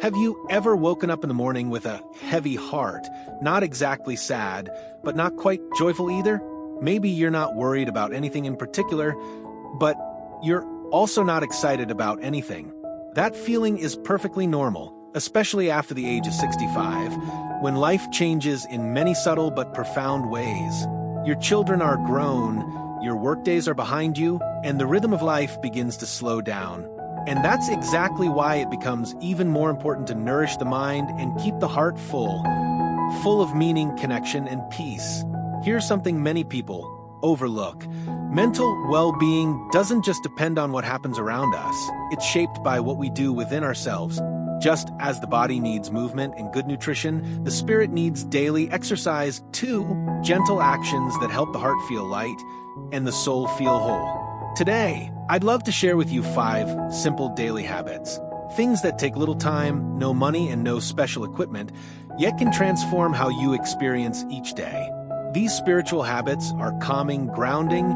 Have you ever woken up in the morning with a heavy heart, not exactly sad, but not quite joyful either? Maybe you're not worried about anything in particular, but you're also not excited about anything. That feeling is perfectly normal, especially after the age of 65, when life changes in many subtle but profound ways. Your children are grown, your workdays are behind you, and the rhythm of life begins to slow down. And that's exactly why it becomes even more important to nourish the mind and keep the heart full of meaning, connection, and peace. Here's something many people overlook. Mental well-being doesn't just depend on what happens around us. It's shaped by what we do within ourselves. Just as the body needs movement and good nutrition, the spirit needs daily exercise too, gentle actions that help the heart feel light and the soul feel whole. Today, I'd love to share with you 5 simple daily habits. Things that take little time, no money, and no special equipment, yet can transform how you experience each day. These spiritual habits are calming, grounding,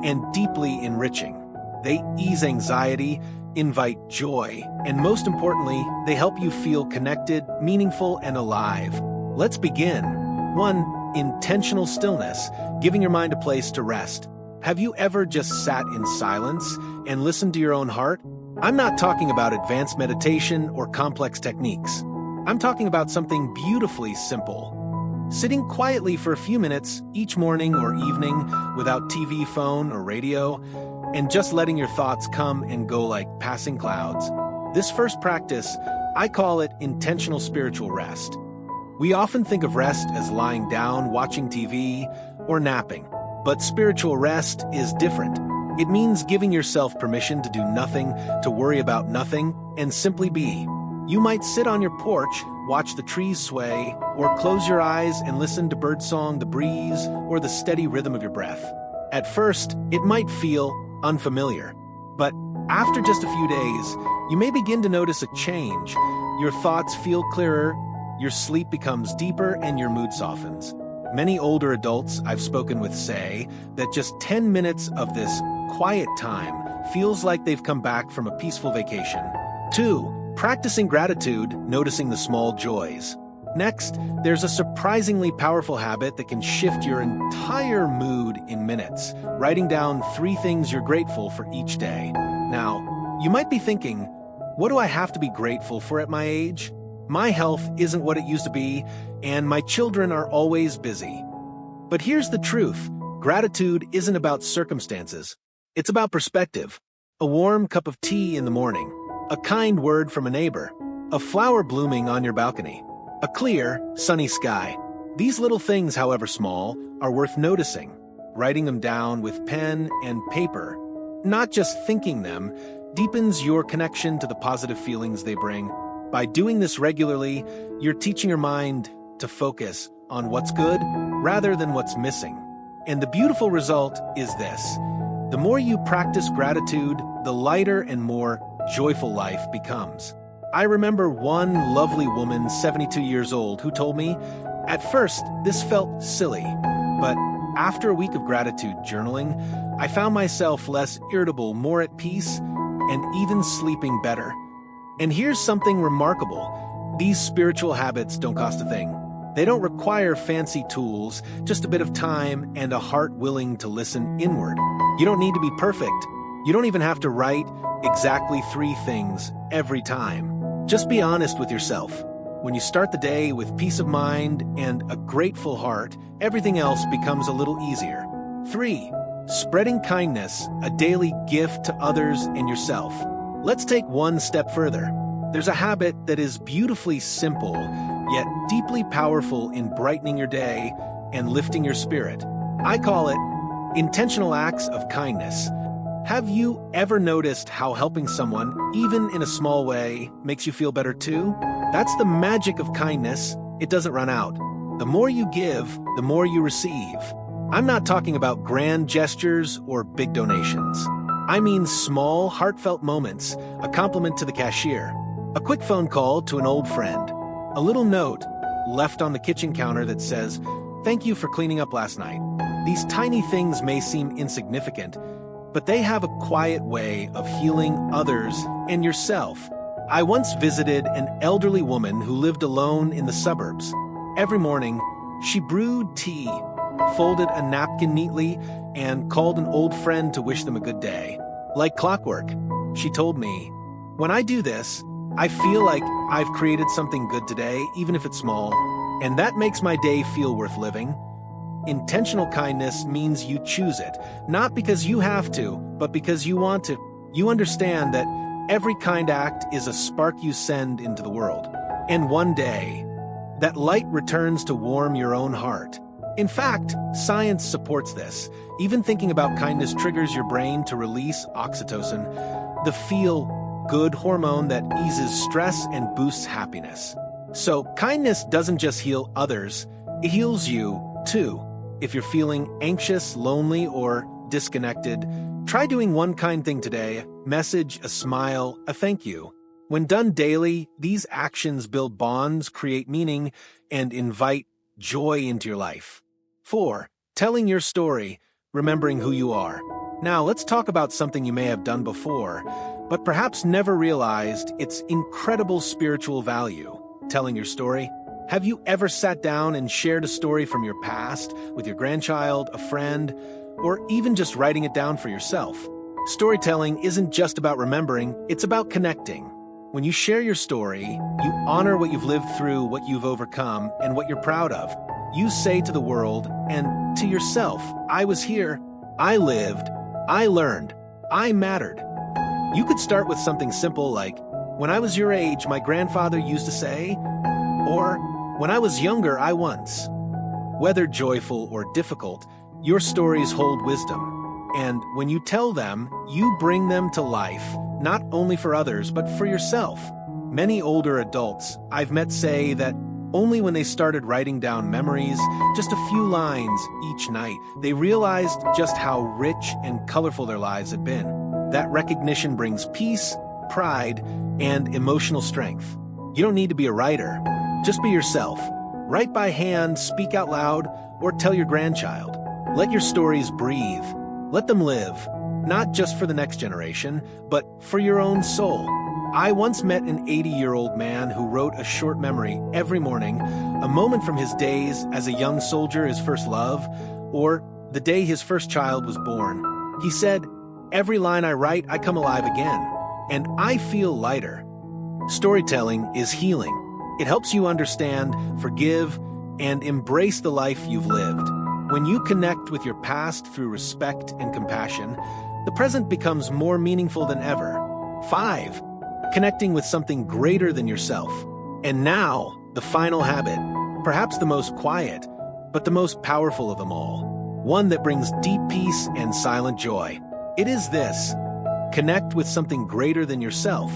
and deeply enriching. They ease anxiety, invite joy, and most importantly, they help you feel connected, meaningful, and alive. Let's begin. 1. Intentional stillness, giving your mind a place to rest. Have you ever just sat in silence and listened to your own heart? I'm not talking about advanced meditation or complex techniques. I'm talking about something beautifully simple. Sitting quietly for a few minutes each morning or evening without TV, phone, or radio, and just letting your thoughts come and go like passing clouds. This first practice, I call it intentional spiritual rest. We often think of rest as lying down, watching TV, or napping. But spiritual rest is different. It means giving yourself permission to do nothing, to worry about nothing, and simply be. You might sit on your porch, watch the trees sway, or close your eyes and listen to birdsong, the breeze, or the steady rhythm of your breath. At first, it might feel unfamiliar. But after just a few days, you may begin to notice a change. Your thoughts feel clearer, your sleep becomes deeper, and your mood softens. Many older adults I've spoken with say that just 10 minutes of this quiet time feels like they've come back from a peaceful vacation. 2. Practicing gratitude, noticing the small joys. Next, there's a surprisingly powerful habit that can shift your entire mood in minutes, writing down 3 things you're grateful for each day. Now, you might be thinking, what do I have to be grateful for at my age? My health isn't what it used to be, and my children are always busy. But here's the truth. Gratitude isn't about circumstances. It's about perspective. A warm cup of tea in the morning, a kind word from a neighbor, a flower blooming on your balcony, a clear, sunny sky. These little things, however small, are worth noticing. Writing them down with pen and paper, not just thinking them, deepens your connection to the positive feelings they bring. By doing this regularly, you're teaching your mind to focus on what's good rather than what's missing. And the beautiful result is this. The more you practice gratitude, the lighter and more joyful life becomes. I remember one lovely woman, 72 years old, who told me, at first, this felt silly, but after a week of gratitude journaling, I found myself less irritable, more at peace, and even sleeping better. And here's something remarkable. These spiritual habits don't cost a thing. They don't require fancy tools, just a bit of time and a heart willing to listen inward. You don't need to be perfect. You don't even have to write exactly 3 things every time. Just be honest with yourself. When you start the day with peace of mind and a grateful heart, everything else becomes a little easier. 3. Spreading kindness, a daily gift to others and yourself. Let's take one step further. There's a habit that is beautifully simple, yet deeply powerful in brightening your day and lifting your spirit. I call it intentional acts of kindness. Have you ever noticed how helping someone, even in a small way, makes you feel better too? That's the magic of kindness. It doesn't run out. The more you give, the more you receive. I'm not talking about grand gestures or big donations. I mean small, heartfelt moments, a compliment to the cashier, a quick phone call to an old friend, a little note left on the kitchen counter that says, "Thank you for cleaning up last night." These tiny things may seem insignificant, but they have a quiet way of healing others and yourself. I once visited an elderly woman who lived alone in the suburbs. Every morning, she brewed tea, folded a napkin neatly, and called an old friend to wish them a good day. Like clockwork, she told me, "When I do this, I feel like I've created something good today, even if it's small, and that makes my day feel worth living." Intentional kindness means you choose it, not because you have to, but because you want to. You understand that every kind act is a spark you send into the world. And one day, that light returns to warm your own heart. In fact, science supports this. Even thinking about kindness triggers your brain to release oxytocin, the feel-good hormone that eases stress and boosts happiness. So, kindness doesn't just heal others, it heals you, too. If you're feeling anxious, lonely, or disconnected, try doing one kind thing today: a message, a smile, a thank you. When done daily, these actions build bonds, create meaning, and invite joy into your life. 4. Telling your story, remembering who you are. Now, let's talk about something you may have done before, but perhaps never realized its incredible spiritual value: telling your story. Have you ever sat down and shared a story from your past with your grandchild, a friend, or even just writing it down for yourself? Storytelling isn't just about remembering, it's about connecting. When you share your story, you honor what you've lived through, what you've overcome, and what you're proud of. You say to the world and to yourself, "I was here, I lived, I learned, I mattered." You could start with something simple like, "When I was your age, my grandfather used to say," or "When I was younger, I once." Whether joyful or difficult, your stories hold wisdom. And when you tell them, you bring them to life, not only for others, but for yourself. Many older adults I've met say that only when they started writing down memories, just a few lines each night, they realized just how rich and colorful their lives had been. That recognition brings peace, pride, and emotional strength. You don't need to be a writer. Just be yourself. Write by hand, speak out loud, or tell your grandchild. Let your stories breathe. Let them live, not just for the next generation, but for your own soul. I once met an 80-year-old man who wrote a short memory every morning, a moment from his days as a young soldier, his first love, or the day his first child was born. He said, "Every line I write, I come alive again, and I feel lighter." Storytelling is healing. It helps you understand, forgive, and embrace the life you've lived. When you connect with your past through respect and compassion, the present becomes more meaningful than ever. 5. Connecting with something greater than yourself. And now, the final habit, perhaps the most quiet, but the most powerful of them all. One that brings deep peace and silent joy. It is this: connect with something greater than yourself.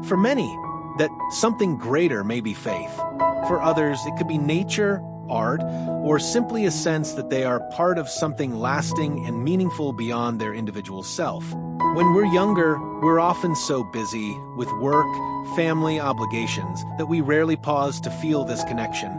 For many, that something greater may be faith. For others, it could be nature, art, or simply a sense that they are part of something lasting and meaningful beyond their individual self. When we're younger, we're often so busy with work, family obligations, that we rarely pause to feel this connection.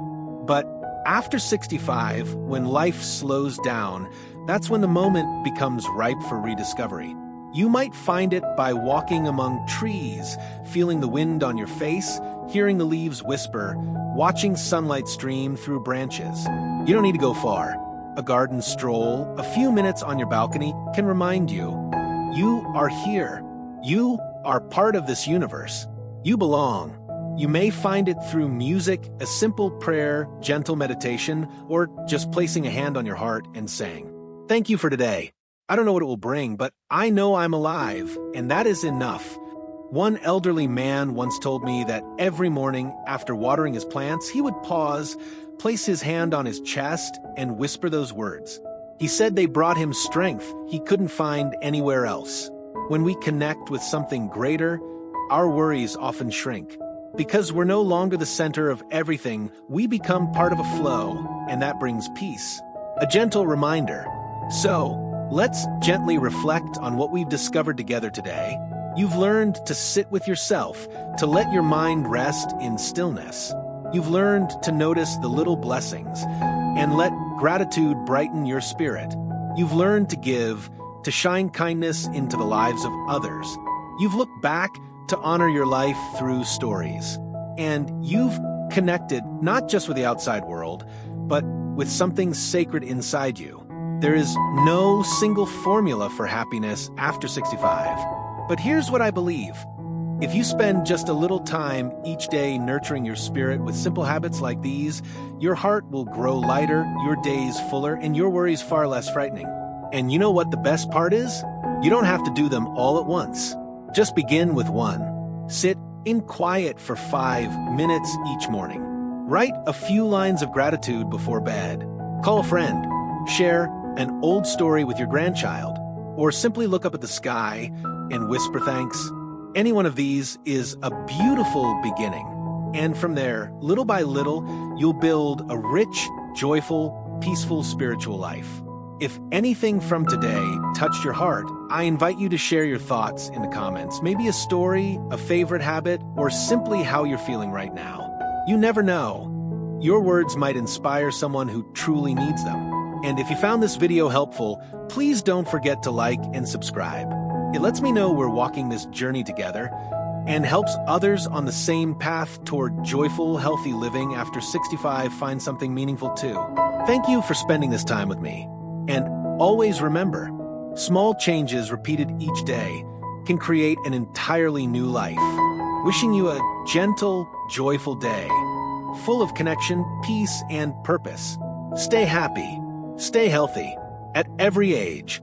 But after 65, when life slows down, that's when the moment becomes ripe for rediscovery. You might find it by walking among trees, feeling the wind on your face, hearing the leaves whisper, watching sunlight stream through branches. You don't need to go far. A garden stroll, a few minutes on your balcony can remind you, you are here. You are part of this universe. You belong. You may find it through music, a simple prayer, gentle meditation, or just placing a hand on your heart and saying, "Thank you for today. I don't know what it will bring, but I know I'm alive, and that is enough." One elderly man once told me that every morning after watering his plants, he would pause, place his hand on his chest, and whisper those words. He said they brought him strength he couldn't find anywhere else. When we connect with something greater, our worries often shrink. Because we're no longer the center of everything, we become part of a flow, and that brings peace. A gentle reminder. So, let's gently reflect on what we've discovered together today. You've learned to sit with yourself, to let your mind rest in stillness. You've learned to notice the little blessings and let gratitude brighten your spirit. You've learned to give, to shine kindness into the lives of others. You've looked back, to honor your life through stories. And you've connected not just with the outside world, but with something sacred inside you. There is no single formula for happiness after 65. But here's what I believe. If you spend just a little time each day nurturing your spirit with simple habits like these, your heart will grow lighter, your days fuller, and your worries far less frightening. And you know what the best part is? You don't have to do them all at once. Just begin with one. Sit in quiet for 5 minutes each morning. Write a few lines of gratitude before bed. Call a friend. Share an old story with your grandchild. Or simply look up at the sky and whisper thanks. Any one of these is a beautiful beginning. And from there, little by little, you'll build a rich, joyful, peaceful spiritual life. If anything from today touched your heart, I invite you to share your thoughts in the comments. Maybe a story, a favorite habit, or simply how you're feeling right now. You never know. Your words might inspire someone who truly needs them. And if you found this video helpful, please don't forget to like and subscribe. It lets me know we're walking this journey together and helps others on the same path toward joyful, healthy living after 65 find something meaningful too. Thank you for spending this time with me. And always remember, small changes repeated each day can create an entirely new life. Wishing you a gentle, joyful day, full of connection, peace, and purpose. Stay happy, stay healthy, at every age.